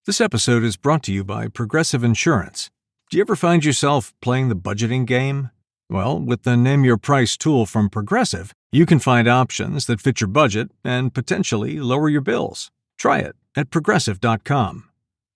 This episode is brought to you by Progressive Insurance. Do you ever find yourself playing the budgeting game? Well, with the Name Your Price tool from Progressive, you can find options that fit your budget and potentially lower your bills. Try it at Progressive.com.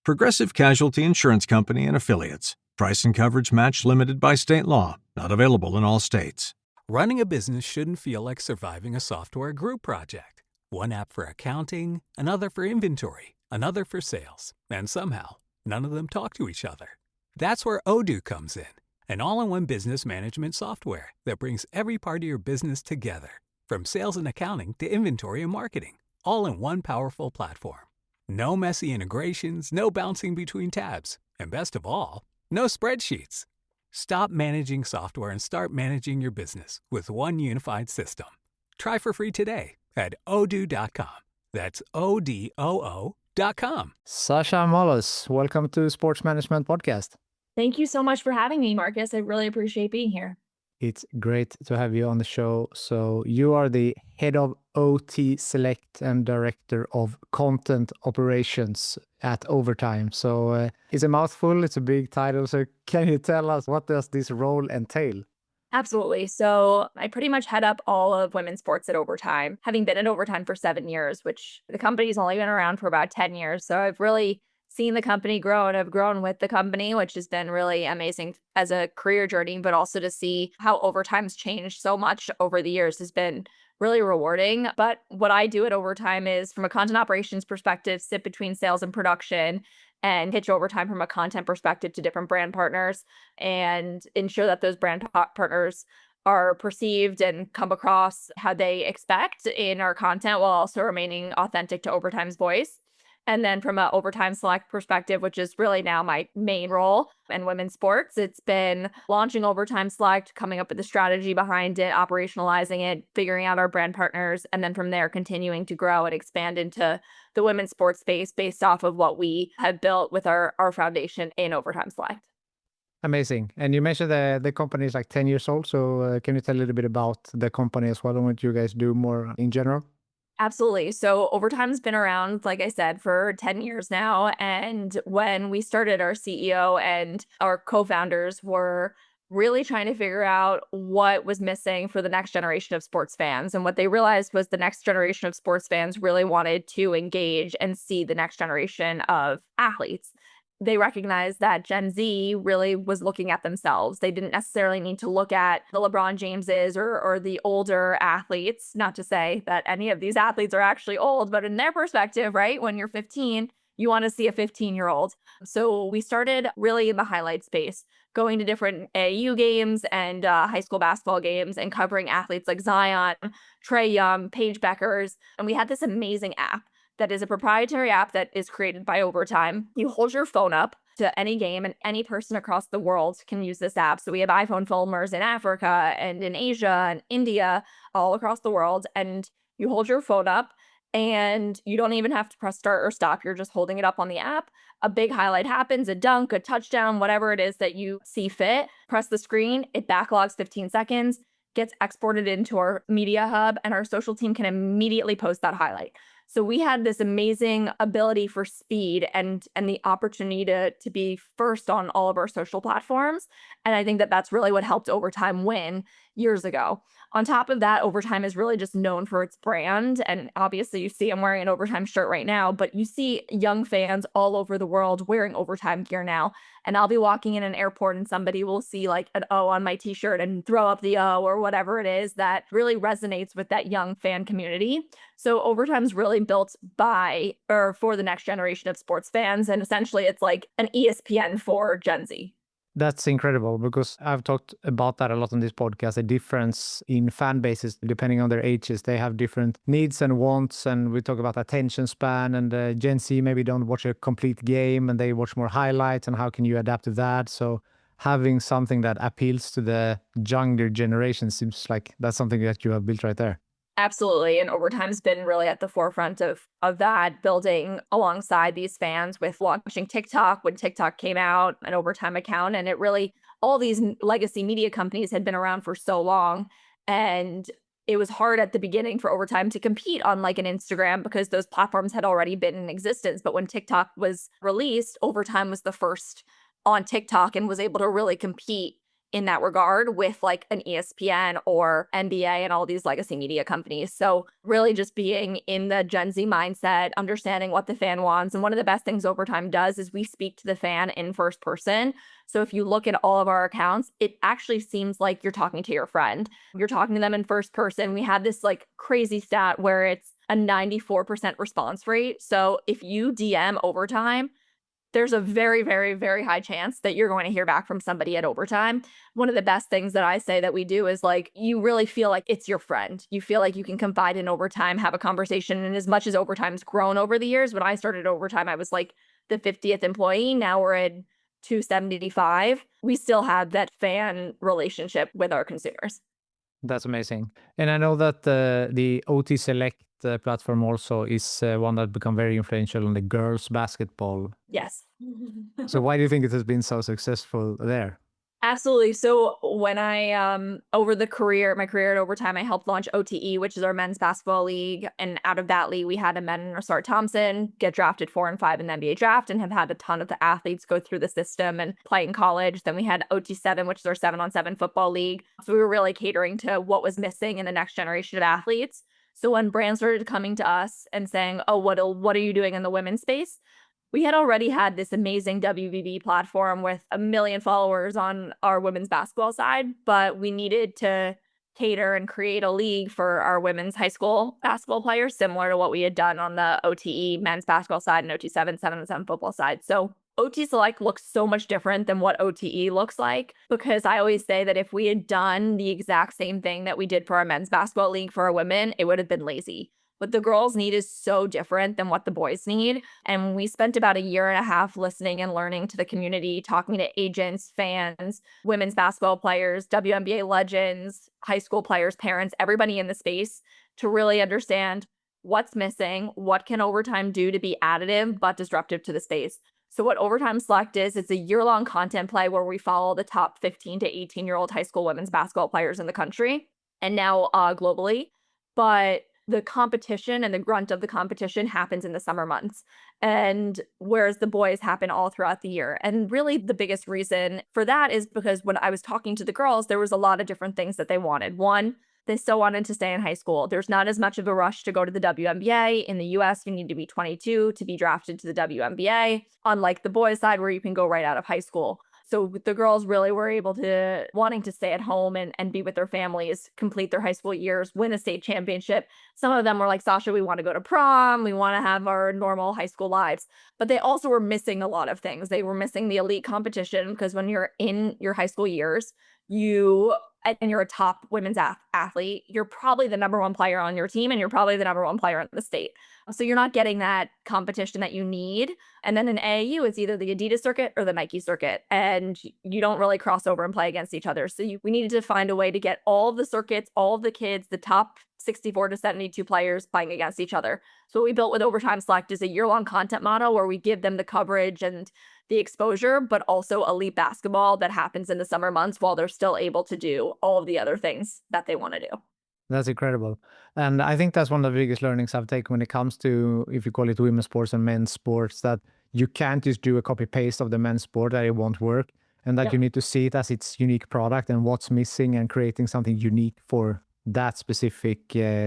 Progressive Casualty Insurance Company and Affiliates. Price and coverage match limited by state law. Not available in all states. Running a business shouldn't feel like surviving a software group project. One app for accounting, another for inventory, another for sales, and somehow none of them talk to each other. That's where Odoo comes in, an all-in-one business management software that brings every part of your business together, from sales and accounting to inventory and marketing, all in one powerful platform. No messy integrations, no bouncing between tabs, and best of all, no spreadsheets. Stop managing software and start managing your business with one unified system. Try for free today at odoo.com. That's ODOO.com. Sascha Molos, welcome to Sports Management Podcast. Thank you so much for having me, Marcus. I really appreciate being here. It's great to have you on the show. So you are the head of OT Select and director of content operations at Overtime. So it's a mouthful, it's a big title. So can you tell us, what does this role entail? Absolutely. So I pretty much head up all of women's sports at Overtime, having been at Overtime for 7 years, which the company's only been around for about 10 years. So I've really seen the company grow, and I've grown with the company, which has been really amazing as a career journey, but also to see how Overtime's changed so much over the years has been really rewarding. But what I do at Overtime is, from a content operations perspective, sit between sales and production and pitch Overtime from a content perspective to different brand partners and ensure that those brand partners are perceived and come across how they expect in our content, while also remaining authentic to Overtime's voice. And then from an Overtime Select perspective, which is really now my main role in women's sports, it's been launching Overtime Select, coming up with the strategy behind it, operationalizing it, figuring out our brand partners, and then from there continuing to grow and expand into the women's sports space based off of what we have built with our foundation in Overtime Select. Amazing. And you mentioned the company is like 10 years old. So can you tell a little bit about the company as well and what you guys do more in general? Absolutely. So Overtime's been around, like I said, for 10 years now. And when we started, our CEO and our co-founders were really trying to figure out what was missing for the next generation of sports fans. And what they realized was the next generation of sports fans really wanted to engage and see the next generation of athletes. They recognized that Gen Z really was looking at themselves. They didn't necessarily need to look at the LeBron Jameses or the older athletes. Not to say that any of these athletes are actually old, but in their perspective, right, when you're 15, you want to see a 15-year-old. So we started really in the highlight space, going to different AAU games and high school basketball games and covering athletes like Zion, Trae Young, Paige Beckers. And we had this amazing app that is a proprietary app that is created by Overtime. You hold your phone up to any game, and any person across the world can use this app. So we have iPhone filmers in Africa and in Asia and India, all across the world. And you hold your phone up and you don't even have to press start or stop. You're just holding it up on the app. A big highlight happens, a dunk, a touchdown, whatever it is that you see fit. Press the screen, it backlogs 15 seconds, gets exported into our media hub, and our social team can immediately post that highlight. So we had this amazing ability for speed and the opportunity to be first on all of our social platforms. And I think that that's really what helped Overtime win years ago. On top of that, Overtime is really just known for its brand. And obviously you see I'm wearing an Overtime shirt right now, but you see young fans all over the world wearing Overtime gear now. And I'll be walking in an airport and somebody will see like an O on my t-shirt and throw up the O or whatever it is that really resonates with that young fan community. So Overtime's really built by or for the next generation of sports fans. And essentially it's like an ESPN for Gen Z. That's incredible, because I've talked about that a lot on this podcast, the difference in fan bases, depending on their ages. They have different needs and wants, and we talk about attention span, and Gen Z maybe don't watch a complete game and they watch more highlights, and how can you adapt to that? So having something that appeals to the younger generation seems like that's something that you have built right there. Absolutely. And Overtime's been really at the forefront of that, building alongside these fans with launching TikTok when TikTok came out, an Overtime account. And it really, all these legacy media companies had been around for so long. And it was hard at the beginning for Overtime to compete on like an Instagram because those platforms had already been in existence. But when TikTok was released, Overtime was the first on TikTok and was able to really compete in that regard with like an ESPN or NBA and all these legacy media companies. So really just being in the Gen Z mindset, understanding what the fan wants. And one of the best things Overtime does is we speak to the fan in first person. So if you look at all of our accounts, it actually seems like you're talking to your friend. You're talking to them in first person. We had this like crazy stat where it's a 94% response rate. So if you DM Overtime, there's a very, very, very high chance that you're going to hear back from somebody at Overtime. One of the best things that I say that we do is like, you really feel like it's your friend. You feel like you can confide in Overtime, have a conversation. And as much as Overtime's grown over the years, when I started Overtime, I was like the 50th employee. Now we're at 275. We still have that fan relationship with our consumers. That's amazing. And I know that the OT Select platform also is one that become very influential in the girls basketball. Yes. So why do you think it has been so successful there? Absolutely. So when I, over my career at Overtime, I helped launch OTE, which is our men's basketball league. And out of that league, we had a men Rasar Thompson get drafted 4 and 5 in the NBA draft and have had a ton of the athletes go through the system and play in college. Then we had OT7, which is our 7-on-7 football league. So we were really catering to what was missing in the next generation of athletes. So when brands started coming to us and saying, oh, what are you doing in the women's space? We had already had this amazing WBB platform with 1 million followers on our women's basketball side, but we needed to cater and create a league for our women's high school basketball players, similar to what we had done on the OTE men's basketball side and OT7, 7-on-7 football side. So OT Select looks so much different than what OTE looks like, because I always say that if we had done the exact same thing that we did for our men's basketball league for our women, it would have been lazy. What the girls need is so different than what the boys need. And we spent about 1.5 years listening and learning to the community, talking to agents, fans, women's basketball players, WNBA legends, high school players, parents, everybody in the space to really understand what's missing, what can Overtime do to be additive but disruptive to the space. So what Overtime Select is, it's a year-long content play where we follow the top 15 to 18-year-old high school women's basketball players in the country and now globally. But the competition and the grunt of the competition happens in the summer months, and whereas the boys happen all throughout the year. And really the biggest reason for that is because when I was talking to the girls, there was a lot of different things that they wanted. One, they still wanted to stay in high school. There's not as much of a rush to go to the WNBA. In the US, you need to be 22 to be drafted to the WNBA, unlike the boys' side where you can go right out of high school. So the girls really were able to wanting to stay at home and be with their families, complete their high school years, win a state championship. Some of them were like, Sascha, we want to go to prom. We want to have our normal high school lives. But they also were missing a lot of things. They were missing the elite competition because when you're in your high school years, and you're a top women's athlete, you're probably the number 1 player on your team and you're probably the number 1 player in the state. So you're not getting that competition that you need. And then in AAU, it's either the Adidas circuit or the Nike circuit. And you don't really cross over and play against each other. So we needed to find a way to get all of the circuits, all of the kids, the top 64 to 72 players playing against each other. So what we built with Overtime Select is a year-long content model where we give them the coverage and the exposure, but also elite basketball that happens in the summer months while they're still able to do all of the other things that they want to do. That's incredible. And I think that's one of the biggest learnings I've taken when it comes to, if you call it women's sports and men's sports, that you can't just do a copy paste of the men's sport, that it won't work. And that you need to see it as its unique product and what's missing and creating something unique for that specific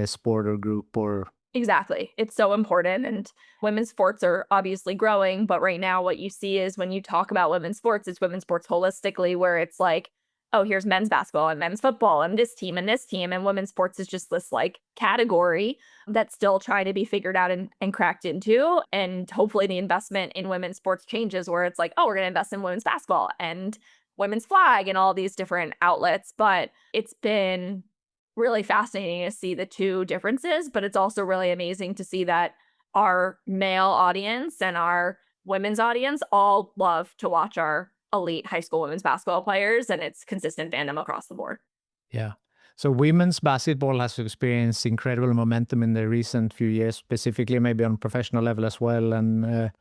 sport or group or... Exactly. It's so important. And women's sports are obviously growing. But right now, what you see is when you talk about women's sports, it's women's sports holistically, where it's like, oh, here's men's basketball and men's football and this team and this team. And women's sports is just this like category that's still trying to be figured out and cracked into. And hopefully the investment in women's sports changes where it's like, oh, we're going to invest in women's basketball and women's flag and all these different outlets. But it's been really fascinating to see the two differences, but it's also really amazing to see that our male audience and our women's audience all love to watch our elite high school women's basketball players, and it's consistent fandom across the board. Yeah. So women's basketball has experienced incredible momentum in the recent few years, specifically maybe on professional level as well. And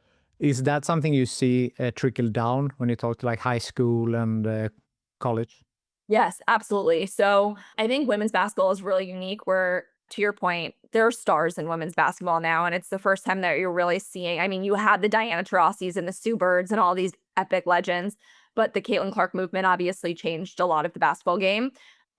is that something you see trickle down when you talk to like high school and college? Yes, absolutely. So I think women's basketball is really unique where, to your point, there are stars in women's basketball now. And it's the first time that you're really seeing. I mean, you had the Diana Taurasi's and the Sue Birds and all these epic legends, but the Caitlin Clark movement obviously changed a lot of the basketball game.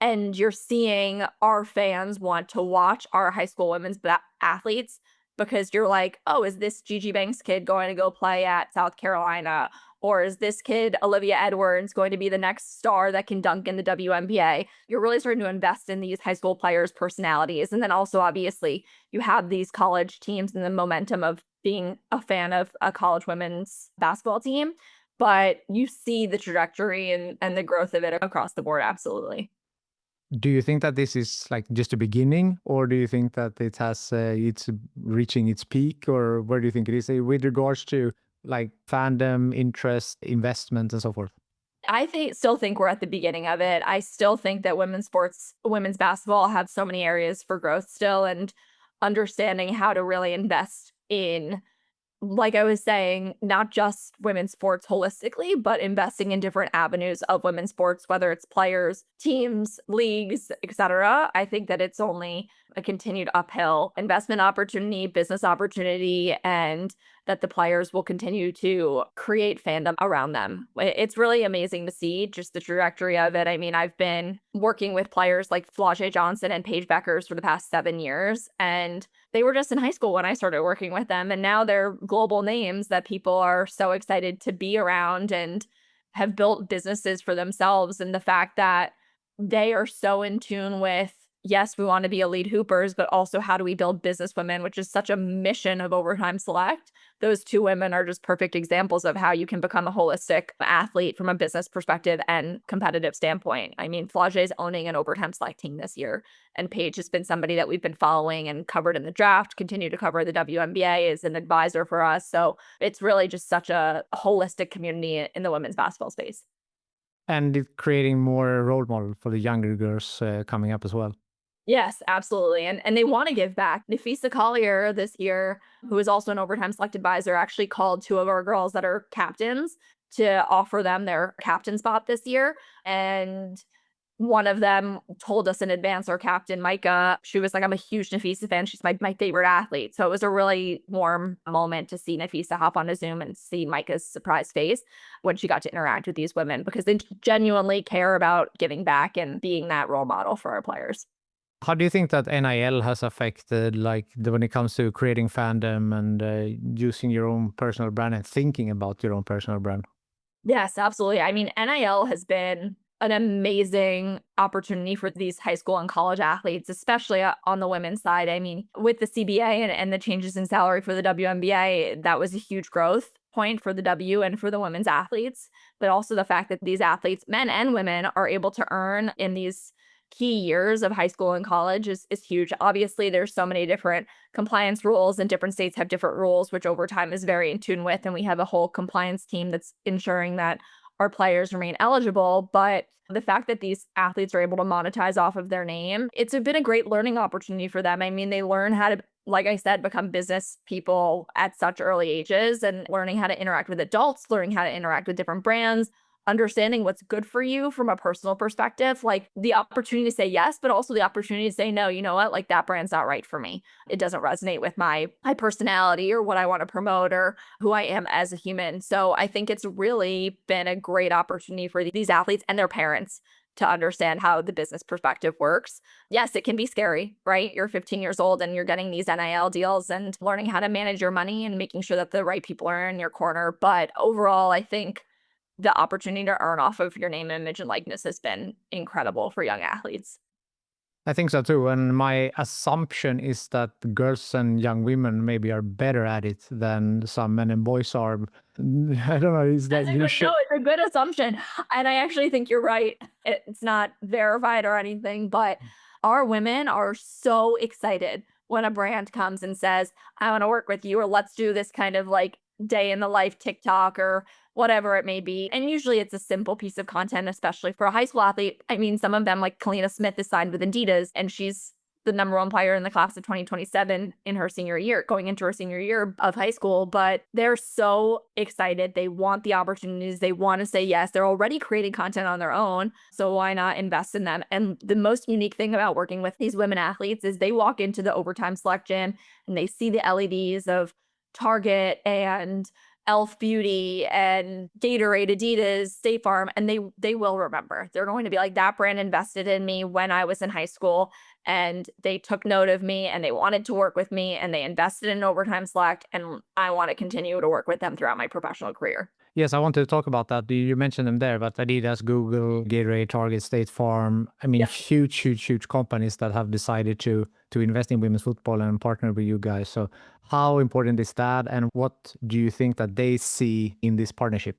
And you're seeing our fans want to watch our high school women's athletes because you're like, oh, is this Gigi Banks kid going to go play at South Carolina? Or is this kid, Olivia Edwards, going to be the next star that can dunk in the WNBA? You're really starting to invest in these high school players' personalities. And then also, obviously, you have these college teams and the momentum of being a fan of a college women's basketball team. But you see the trajectory and the growth of it across the board, absolutely. Do you think that this is like just a beginning, or do you think that it has it's reaching its peak, or where do you think it is with regards to like fandom, interest, investment, and so forth? Still think we're at the beginning of it. I still think that women's sports, women's basketball have so many areas for growth still, and understanding how to really invest in, like I was saying, not just women's sports holistically, but investing in different avenues of women's sports, whether it's players, teams, leagues, etc. I think that it's only a continued uphill investment opportunity, business opportunity, and that the players will continue to create fandom around them. It's really amazing to see just the trajectory of it. I mean, I've been working with players like Flau'jae Johnson and Paige Beckers for the past 7 years, and they were just in high school when I started working with them. And now they're global names that people are so excited to be around and have built businesses for themselves. And the fact that they are so in tune with, yes, we want to be elite hoopers, but also how do we build business women, which is such a mission of Overtime Select. Those two women are just perfect examples of how you can become a holistic athlete from a business perspective and competitive standpoint. I mean, Flau'jae is owning an Overtime Select team this year, and Paige has been somebody that we've been following and covered in the draft, continue to cover the WNBA as an advisor for us. So it's really just such a holistic community in the women's basketball space. And it creating more role model for the younger girls coming up as well. Yes, absolutely. And they want to give back. Nafisa Collier this year, who is also an Overtime Select advisor, actually called two of our girls that are captains to offer them their captain spot this year. And one of them told us in advance, our captain, Micah, she was like, I'm a huge Nafisa fan. She's my favorite athlete. So it was a really warm moment to see Nafisa hop on a Zoom and see Micah's surprised face when she got to interact with these women, because they genuinely care about giving back and being that role model for our players. How do you think that NIL has affected, like, when it comes to creating fandom and using your own personal brand and thinking about your own personal brand? Yes, absolutely. I mean, NIL has been an amazing opportunity for these high school and college athletes, especially on the women's side. I mean, with the CBA and the changes in salary for the WNBA, that was a huge growth point for the W and for the women's athletes. But also the fact that these athletes, men and women, are able to earn in these key years of high school and college is huge. Obviously, there's so many different compliance rules, and different states have different rules, which Overtime is very in tune with. And we have a whole compliance team that's ensuring that our players remain eligible. But the fact that these athletes are able to monetize off of their name, it's been a great learning opportunity for them. I mean, they learn how to, like I said, become business people at such early ages, and learning how to interact with adults, learning how to interact with different brands, understanding what's good for you from a personal perspective, like the opportunity to say yes, but also the opportunity to say no. You know what? Like, that brand's not right for me. It doesn't resonate with my personality or what I want to promote or who I am as a human. So I think it's really been a great opportunity for these athletes and their parents to understand how the business perspective works. Yes, it can be scary, right? You're 15 years old and you're getting these NIL deals and learning how to manage your money and making sure that the right people are in your corner. But overall, I think the opportunity to earn off of your name, image, and likeness has been incredible for young athletes. I think so too. And my assumption is that girls and young women maybe are better at it than some men and boys are. I don't know. Is that you should? No, it's a good assumption. And I actually think you're right. It's not verified or anything, but our women are so excited when a brand comes and says, I want to work with you, or let's do this kind of like day in the life TikTok or whatever it may be. And usually it's a simple piece of content, especially for a high school athlete. I mean, some of them, like Kalina Smith, is signed with Adidas, and she's the number one player in the class of 2027 in her senior year, going into her senior year of high school. But they're so excited. They want the opportunities. They want to say yes. They're already creating content on their own. So why not invest in them? And the most unique thing about working with these women athletes is they walk into the Overtime Select gym and they see the LEDs of Target and Elf Beauty and Gatorade, Adidas, State Farm, and they will remember. They're going to be like, that brand invested in me when I was in high school, and they took note of me and they wanted to work with me and they invested in Overtime Select, and I want to continue to work with them throughout my professional career. Yes, I wanted to talk about that. You mentioned them there, but Adidas, Google, Gatorade, Target, State Farm, I mean, Yeah. huge companies that have decided to invest in women's football and partner with you guys. So how important is that? And what do you think that they see in this partnership?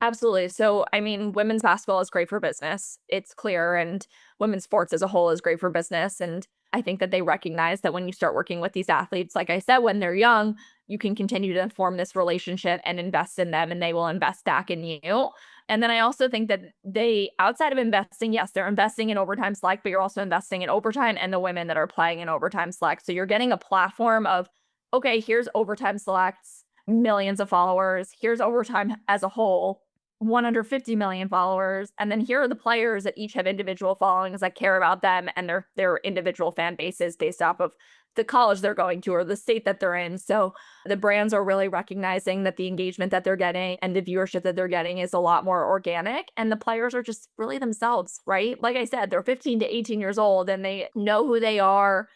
Absolutely. So, I mean, women's basketball is great for business. It's clear. And women's sports as a whole is great for business. And I think that they recognize that when you start working with these athletes, like I said, when they're young, you can continue to form this relationship and invest in them, and they will invest back in you. And then I also think that they, outside of investing, yes, they're investing in Overtime Select, but you're also investing in Overtime and the women that are playing in Overtime Select. So you're getting a platform of, okay, here's Overtime Select's millions of followers. Here's Overtime as a whole, 150 million followers. And then here are the players that each have individual followings that care about them and their individual fan bases based off of the college they're going to or the state that they're in. So the brands are really recognizing that the engagement that they're getting and the viewership that they're getting is a lot more organic. And the players are just really themselves, right? Like I said, they're 15 to 18 years old and they know who they are.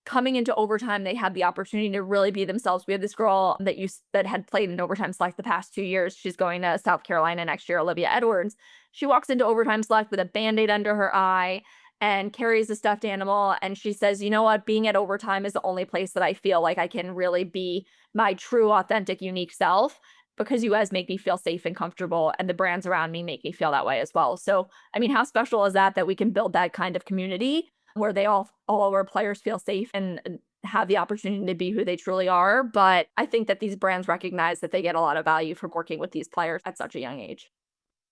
Coming into Overtime, they had the opportunity to really be themselves. We had this girl that had played in Overtime Select the past 2 years. She's going to South Carolina next year, Olivia Edwards. She walks into Overtime Select with a Band-Aid under her eye and carries a stuffed animal. And she says, you know what? Being at Overtime is the only place that I feel like I can really be my true, authentic, unique self, because you guys make me feel safe and comfortable, and the brands around me make me feel that way as well. So, I mean, how special is that we can build that kind of community where all our players feel safe and have the opportunity to be who they truly are. But I think that these brands recognize that they get a lot of value from working with these players at such a young age.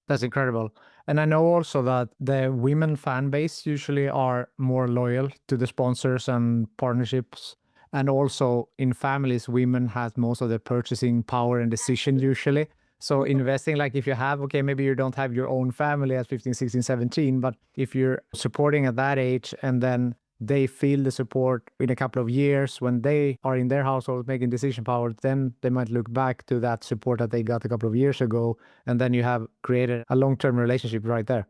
That's incredible. And I know also that the women fan base usually are more loyal to the sponsors and partnerships. And also in families, women have most of the purchasing power and decision usually. So investing, like if you have, okay, maybe you don't have your own family at 15, 16, 17, but if you're supporting at that age and then they feel the support in a couple of years when they are in their household making decision power, then they might look back to that support that they got a couple of years ago. And then you have created a long-term relationship right there.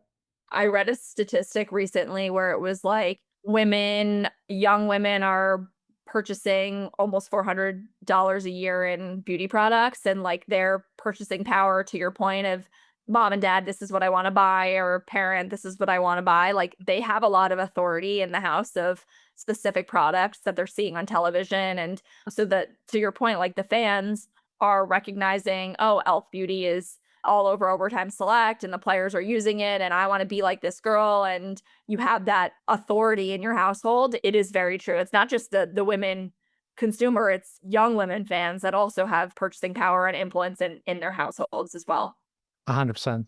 I read a statistic recently where it was like young women are purchasing almost $400 a year in beauty products, and like their purchasing power, to your point of mom and dad, this is what I want to buy, or parent, this is what I want to buy. Like they have a lot of authority in the house of specific products that they're seeing on television. And so that, to your point, like the fans are recognizing, oh, Elf Beauty is all over Overtime Select and the players are using it and I want to be like this girl, and you have that authority in your household. It is very true. It's not just the women consumer, it's young women fans that also have purchasing power and influence in their households as well. 100%.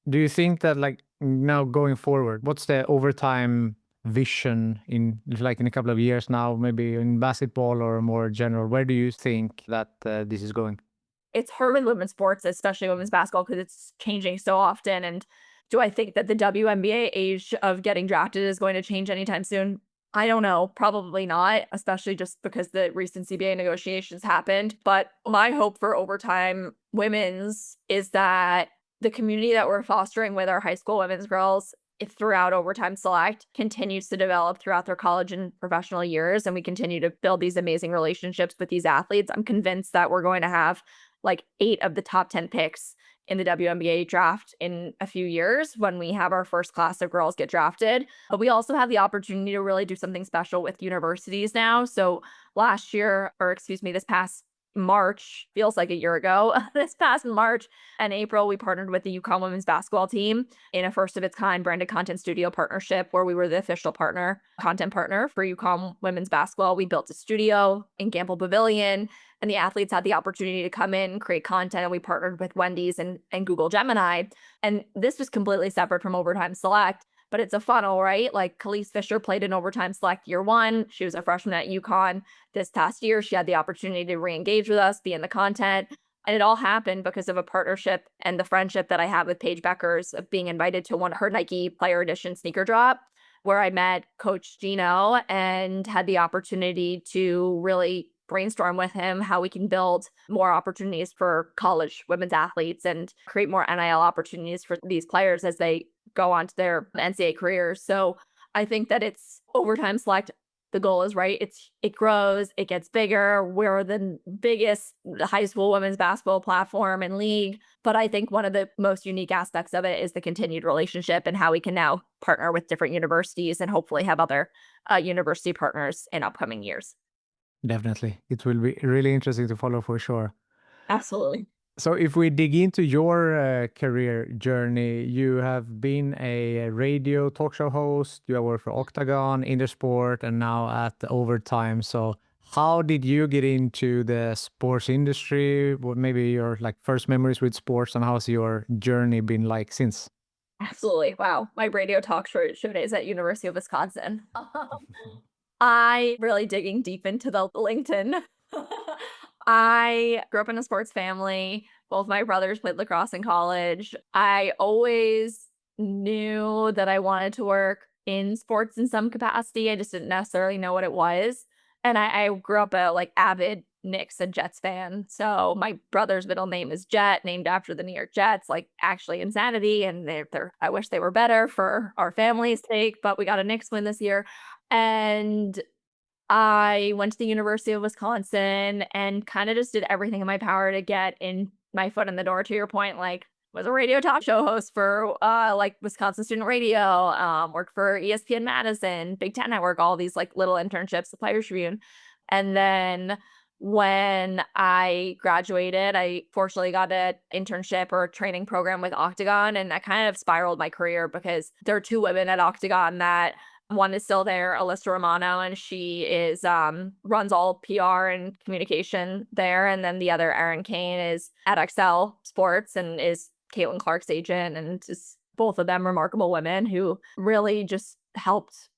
Do you think that like now going forward, what's the Overtime vision in a couple of years now, maybe in basketball or more general? Where do you think that this is going? It's hard with women's sports, especially women's basketball, because it's changing so often. And do I think that the WNBA age of getting drafted is going to change anytime soon? I don't know. Probably not, especially just because the recent CBA negotiations happened. But my hope for Overtime women's is that the community that we're fostering with our high school women's girls throughout Overtime Select continues to develop throughout their college and professional years, and we continue to build these amazing relationships with these athletes. I'm convinced that we're going to have like 8 of the top 10 picks in the WNBA draft in a few years when we have our first class of girls get drafted. But we also have the opportunity to really do something special with universities now. So this past March, feels like a year ago, this past March and April, we partnered with the UConn women's basketball team in a first of its kind branded content studio partnership where we were the official content partner for UConn women's basketball. We built a studio in Gamble Pavilion, and the athletes had the opportunity to come in, create content, and we partnered with Wendy's and Google Gemini. And this was completely separate from Overtime Select, but it's a funnel, right? Like Khalees Fisher played in overtime select year 1. She was a freshman at UConn. This past year, she had the opportunity to re-engage with us, be in the content. And it all happened because of a partnership and the friendship that I had with Paige Beckers of being invited to her Nike Player Edition sneaker drop, where I met Coach Gino and had the opportunity to really brainstorm with him how we can build more opportunities for college women's athletes and create more NIL opportunities for these players as they go on to their NCAA careers. So I think that it's overtime select. The goal is right. It grows, it gets bigger. We're the biggest high school women's basketball platform and league. But I think one of the most unique aspects of it is the continued relationship and how we can now partner with different universities and hopefully have other university partners in upcoming years. Definitely. It will be really interesting to follow for sure. Absolutely. So if we dig into your career journey, you have been a radio talk show host, you have worked for Octagon, Intersport, and now at Overtime. So how did you get into the sports industry? What maybe your like first memories with sports, and how's your journey been like since? Absolutely. Wow. My radio talk show days at University of Wisconsin. I really digging deep into the LinkedIn. I grew up in a sports family. Both my brothers played lacrosse in college. I always knew that I wanted to work in sports in some capacity. I just didn't necessarily know what it was. And I grew up a like avid Knicks and Jets fan. So my brother's middle name is Jet, named after the New York Jets, like actually insanity. And I wish they were better for our family's sake, but we got a Knicks win this year. And I went to the University of Wisconsin and kind of just did everything in my power to get in my foot in the door, to your point, like was a radio talk show host for like Wisconsin Student Radio, worked for ESPN Madison, Big Ten Network, all these like little internships, the Players Tribune. And then when I graduated, I fortunately got an internship or a training program with Octagon, and I kind of spiraled my career because there are 2 women at Octagon that one is still there, Alyssa Romano, and she is runs all PR and communication there. And then the other, Erin Kane, is at Excel Sports and is Caitlin Clark's agent. And just both of them remarkable women who really just helped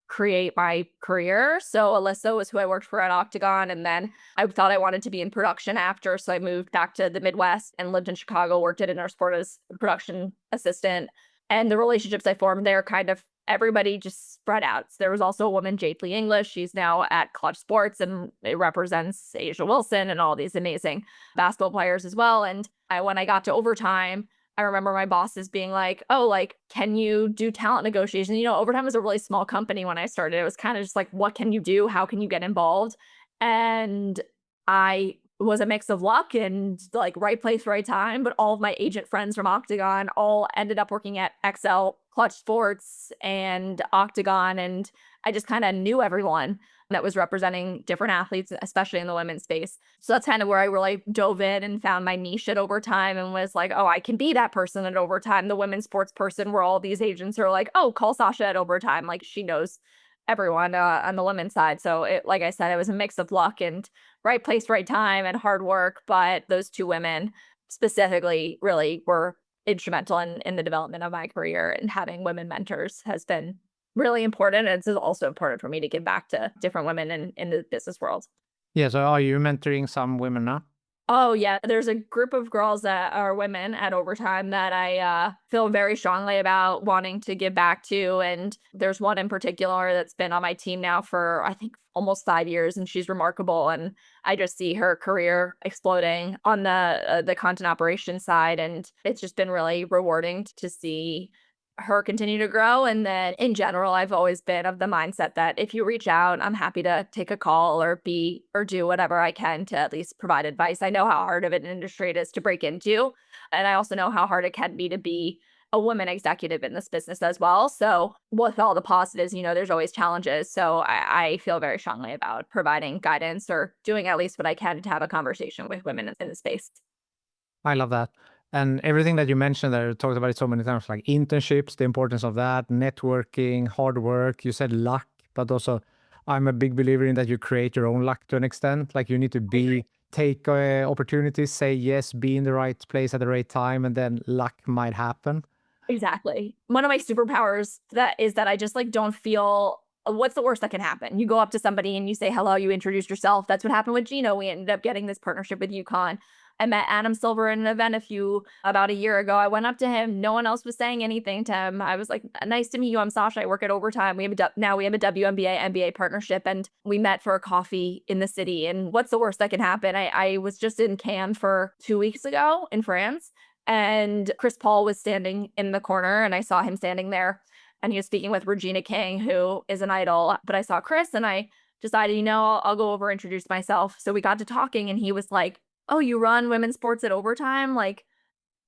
create my career. So Alyssa was who I worked for at Octagon, and then I thought I wanted to be in production after, so I moved back to the Midwest and lived in Chicago, worked at Intersport as a production assistant. And the relationships I formed there kind of everybody just spread out. So there was also a woman, Jade Lee English. She's now at Clutch Sports and it represents Asia Wilson and all these amazing basketball players as well. And when I got to Overtime, I remember my bosses being like, oh, like, can you do talent negotiation? You know, Overtime was a really small company when I started. It was kind of just like, what can you do? How can you get involved? And I was a mix of luck and like right place, right time. But all of my agent friends from Octagon all ended up working at XL, Clutch Sports, and Octagon. And I just kind of knew everyone that was representing different athletes, especially in the women's space. So that's kind of where I really dove in and found my niche at Overtime and was like, oh, I can be that person at Overtime, the women's sports person, where all these agents are like, oh, call Sascha at Overtime. Like she knows everyone on the women's side. So it, like I said, it was a mix of luck and right place, right time and hard work. But those 2 women specifically really were instrumental in the development of my career, and having women mentors has been really important. And it's also important for me to give back to different women in the business world. Yeah, so are you mentoring some women now? Oh, yeah. There's a group of girls that are women at Overtime that I feel very strongly about wanting to give back to. And there's one in particular that's been on my team now for, I think, almost 5 years, and she's remarkable. And I just see her career exploding on the content operations side. And it's just been really rewarding to see her continue to grow. And then in general, I've always been of the mindset that if you reach out, I'm happy to take a call or do whatever I can to at least provide advice. I know how hard of an industry it is to break into. And I also know how hard it can be to be a woman executive in this business as well. So with all the positives, you know, there's always challenges. So I feel very strongly about providing guidance or doing at least what I can to have a conversation with women in the space. I love that. And everything that you mentioned there, talked about it so many times, like internships, the importance of that, networking, hard work. You said luck, but also I'm a big believer in that you create your own luck to an extent. Like you need to take opportunities, say yes, be in the right place at the right time, and then luck might happen. Exactly. One of my superpowers that is that I just like don't feel what's the worst that can happen? You go up to somebody and you say hello, you introduce yourself. That's what happened with Gino. We ended up getting this partnership with UConn. I met Adam Silver in an event about a year ago. I went up to him. No one else was saying anything to him. I was like, "Nice to meet you. I'm Sascha. I work at Overtime. Now we have a WNBA NBA partnership, and we met for a coffee in the city. And what's the worst that can happen? I was just in Cannes for 2 weeks ago in France, and Chris Paul was standing in the corner, and I saw him standing there, and he was speaking with Regina King, who is an idol. But I saw Chris, and I decided, I'll go over, introduce myself. So we got to talking, and he was like, "Oh, you run women's sports at Overtime? Like,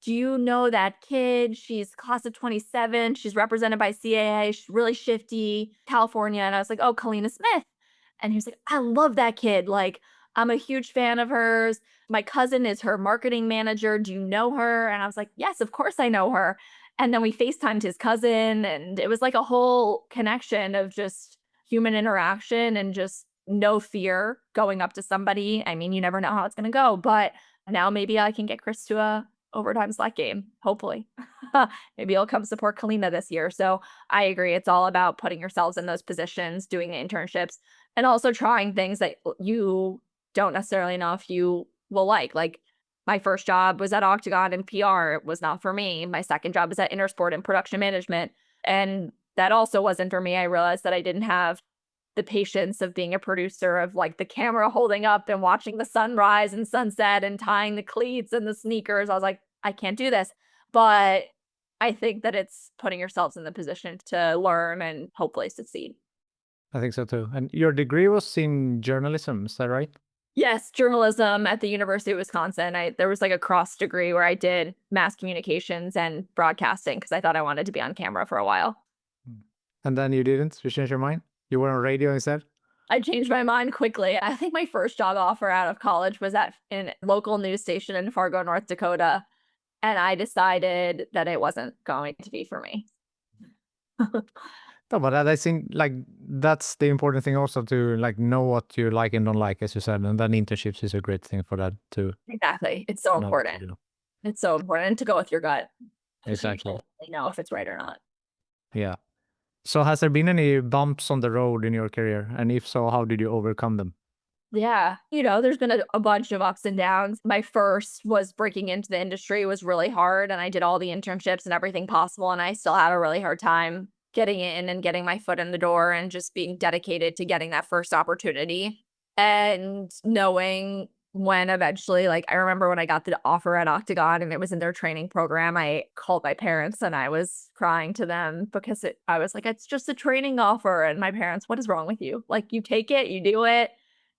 do you know that kid? She's class of 27. She's represented by CAA. She's really shifty, California." And I was like, "Oh, Kalina Smith." And he was like, "I love that kid. Like, I'm a huge fan of hers. My cousin is her marketing manager. Do you know her?" And I was like, "Yes, of course I know her." And then we FaceTimed his cousin, and it was like a whole connection of just human interaction and just no fear going up to somebody. I mean, you never know how it's going to go, but now maybe I can get Chris to a Overtime Slack game, hopefully. Maybe he'll come support Kalina this year. So I agree. It's all about putting yourselves in those positions, doing the internships, and also trying things that you don't necessarily know if you will like. Like my first job was at Octagon in PR. It was not for me. My second job was at Intersport in production management. And that also wasn't for me. I realized that I didn't have the patience of being a producer, of like the camera holding up and watching the sunrise and sunset and tying the cleats and the sneakers. I was like, I can't do this. But I think that it's putting yourselves in the position to learn and hopefully succeed. I think so too. And your degree was in journalism, is that right? Yes, journalism at the University of Wisconsin. There was like a cross degree where I did mass communications and broadcasting because I thought I wanted to be on camera for a while. And then you didn't? You changed your mind? You were on radio instead? I changed my mind quickly. I think my first job offer out of college was at a local news station in Fargo, North Dakota. And I decided that it wasn't going to be for me. No, but I think like that's the important thing also, to like know what you like and don't like, as you said, and then internships is a great thing for that too. Exactly. It's so Know what to important. do. It's so important to go with your gut. Exactly. You know if it's right or not. Yeah. So has there been any bumps on the road in your career? And if so, how did you overcome them? Yeah. There's been a bunch of ups and downs. My first was breaking into the industry. It was really hard, and I did all the internships and everything possible, and I still had a really hard time getting in and getting my foot in the door and just being dedicated to getting that first opportunity. And knowing when eventually, like, I remember when I got the offer at Octagon and it was in their training program, I called my parents and I was crying to them because I was like, "It's just a training offer." And my parents, "What is wrong with you? Like, you take it, you do it."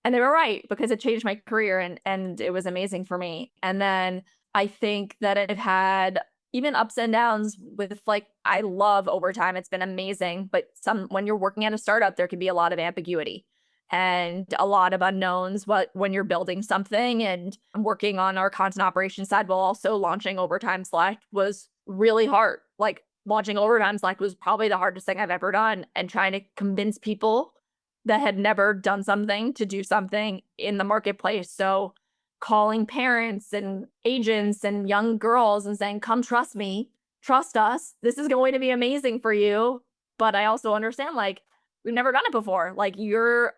And they were right, because it changed my career and it was amazing for me. And then I think that it had even ups and downs with, like, I love Overtime. It's been amazing, but when you're working at a startup, there can be a lot of ambiguity and a lot of unknowns when you're building something. And working on our content operations side while also launching Overtime Select was really hard. Like, launching Overtime Select was probably the hardest thing I've ever done, and trying to convince people that had never done something to do something in the marketplace. So calling parents and agents and young girls and saying, "Come trust me, trust us. This is going to be amazing for you." But I also understand, like, we've never done it before. Like,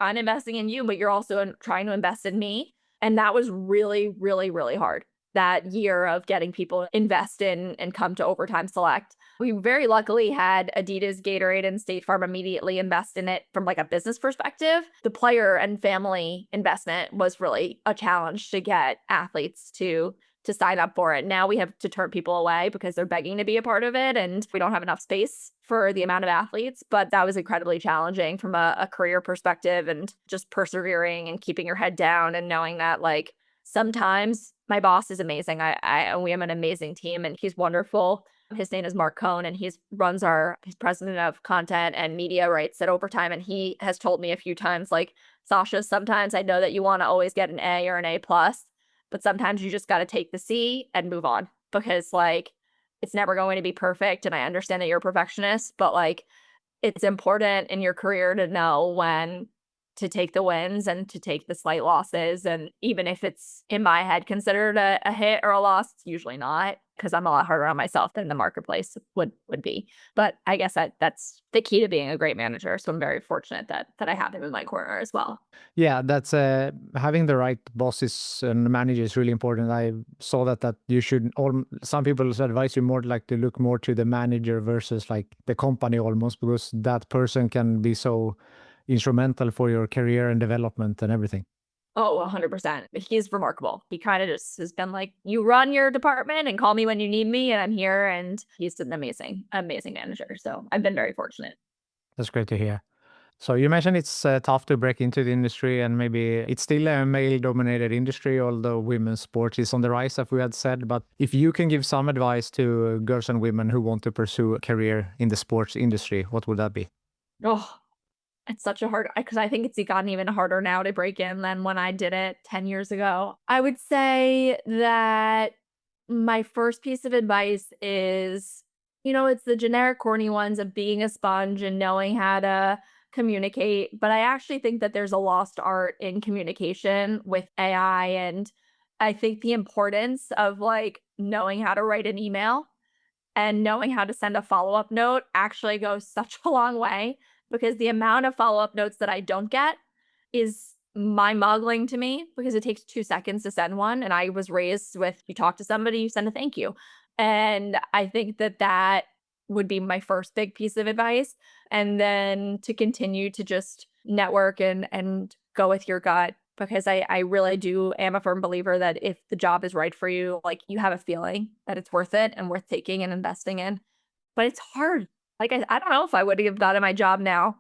I'm investing in you, but you're also trying to invest in me. And that was really, really, really hard. That year of getting people invest in and come to Overtime Select. We very luckily had Adidas, Gatorade, and State Farm immediately invest in it from like a business perspective. The player and family investment was really a challenge to get athletes to sign up for it. Now we have to turn people away because they're begging to be a part of it, and we don't have enough space for the amount of athletes. But that was incredibly challenging from a career perspective, and just persevering and keeping your head down and knowing that, like, sometimes my boss is amazing. We have an amazing team, and he's wonderful. His name is Mark Cohn, and he's president of content and media rights at Overtime. And he has told me a few times, like, "Sascha, sometimes I know that you want to always get an A or an A plus, but sometimes you just got to take the C and move on, because, like, it's never going to be perfect. And I understand that you're a perfectionist, but, like, it's important in your career to know when to take the wins and to take the slight losses. And even if it's in my head considered a hit or a loss, it's usually not, because I'm a lot harder on myself than the marketplace would be. But I guess that's the key to being a great manager. So I'm very fortunate that I have him in my corner as well. Yeah, that's having the right bosses and managers is really important. I saw that you should, some people advise you more like to look more to the manager versus like the company almost, because that person can be so instrumental for your career and development and everything. Oh, 100%. He's remarkable. He kind of just has been like, you run your department and call me when you need me, and I'm here. And he's an amazing manager. So I've been very fortunate. That's great to hear. So you mentioned it's tough to break into the industry, and maybe it's still a male-dominated industry, although women's sports is on the rise, as we had said. But if you can give some advice to girls and women who want to pursue a career in the sports industry, what would that be? Oh, it's such a hard, because I think it's gotten even harder now to break in than when I did it 10 years ago. I would say that my first piece of advice is, it's the generic corny ones of being a sponge and knowing how to communicate. But I actually think that there's a lost art in communication with AI. And I think the importance of like knowing how to write an email and knowing how to send a follow-up note actually goes such a long way, because the amount of follow-up notes that I don't get is mind-boggling to me, because it takes 2 seconds to send one. And I was raised with, you talk to somebody, you send a thank you. And I think that would be my first big piece of advice. And then to continue to just network and go with your gut, because I really am a firm believer that if the job is right for you, like you have a feeling that it's worth it and worth taking and investing in. But it's hard. Like, I don't know if I would have gotten my job now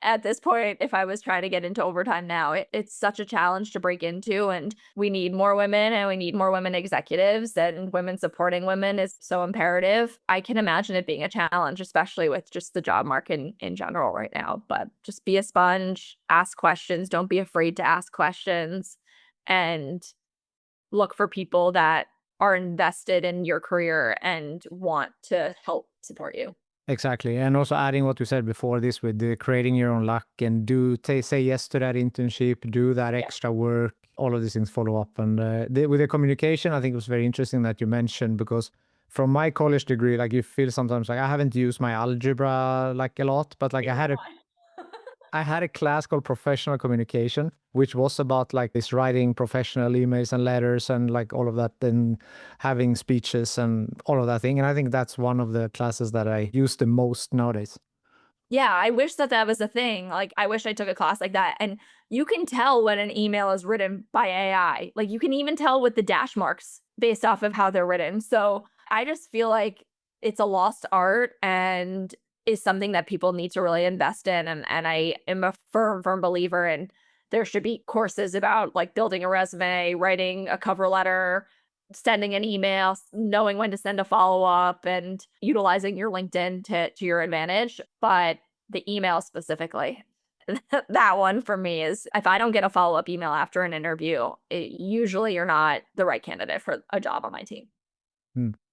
at this point if I was trying to get into overtime now. It's such a challenge to break into, and we need more women, and we need more women executives, and women supporting women is so imperative. I can imagine it being a challenge, especially with just the job market in general right now. But just be a sponge, ask questions, don't be afraid to ask questions, and look for people that are invested in your career and want to help support you. Exactly. And also adding what you said before this with the creating your own luck, and say yes to that internship, do that extra work, all of these things follow up. And with the communication, I think it was very interesting that you mentioned, because from my college degree, like you feel sometimes like I haven't used my algebra like a lot, but like I had a class called professional communication, which was about like this writing professional emails and letters and like all of that, and having speeches and all of that thing. And I think that's one of the classes that I use the most nowadays. Yeah, I wish that was a thing. Like, I wish I took a class like that. And you can tell when an email is written by AI. Like, you can even tell with the dash marks based off of how they're written. So I just feel like it's a lost art and is something that people need to really invest in. And I am a firm believer in there should be courses about like building a resume, writing a cover letter, sending an email, knowing when to send a follow-up, and utilizing your LinkedIn to your advantage. But the email specifically, that one for me is, if I don't get a follow-up email after an interview, usually you're not the right candidate for a job on my team.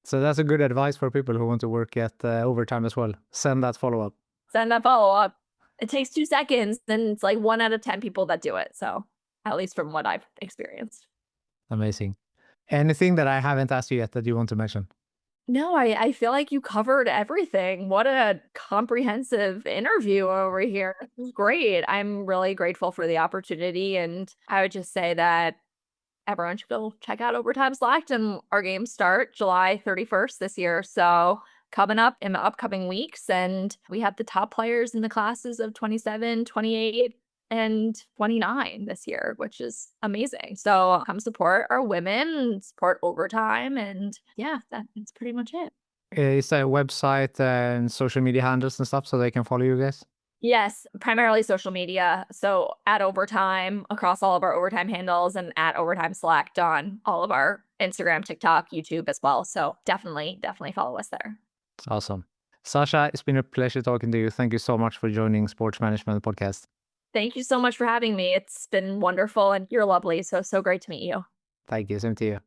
So that's a good advice for people who want to work at overtime as well. Send that follow-up. Send that follow-up. It takes 2 seconds, and it's like 1 out of 10 people that do it. So at least from what I've experienced. Amazing. Anything that I haven't asked you yet that you want to mention? No, I feel like you covered everything. What a comprehensive interview over here. This was great. I'm really grateful for the opportunity. And I would just say that everyone should go check out Overtime Select, and our games start July 31st this year. So coming up in the upcoming weeks, and we have the top players in the classes of 27, 28, and 29 this year, which is amazing. So come support our women, support Overtime, and yeah, that's pretty much it. Is there a website and social media handles and stuff so they can follow you guys? Yes, primarily social media. So at Overtime across all of our Overtime handles, and at Overtime Select on all of our Instagram, TikTok, YouTube as well. So definitely follow us there. Awesome. Sascha, it's been a pleasure talking to you. Thank you so much for joining Sports Management Podcast. Thank you so much for having me. It's been wonderful, and you're lovely. So great to meet you. Thank you. Same to you.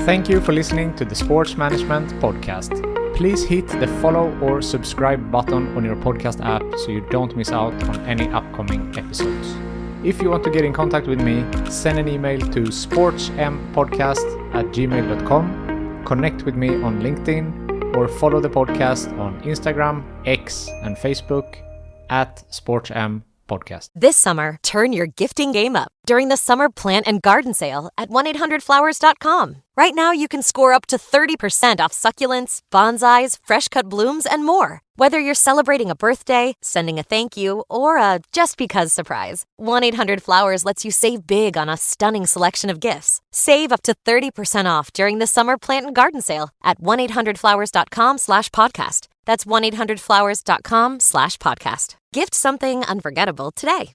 Thank you for listening to the Sports Management Podcast. Please hit the follow or subscribe button on your podcast app so you don't miss out on any upcoming episodes. If you want to get in contact with me, send an email to sportsmpodcast@gmail.com, connect with me on LinkedIn, or follow the podcast on Instagram, X, and Facebook @sportsampodcast. This summer, turn your gifting game up during the Summer Plant and Garden Sale at 1-800-Flowers.com. Right now, you can score up to 30% off succulents, bonsais, fresh-cut blooms, and more. Whether you're celebrating a birthday, sending a thank you, or a just because surprise, 1-800-Flowers lets you save big on a stunning selection of gifts. Save up to 30% off during the Summer Plant and Garden Sale at 1-800-Flowers.com/podcast. That's 1-800-Flowers.com/podcast. Gift something unforgettable today.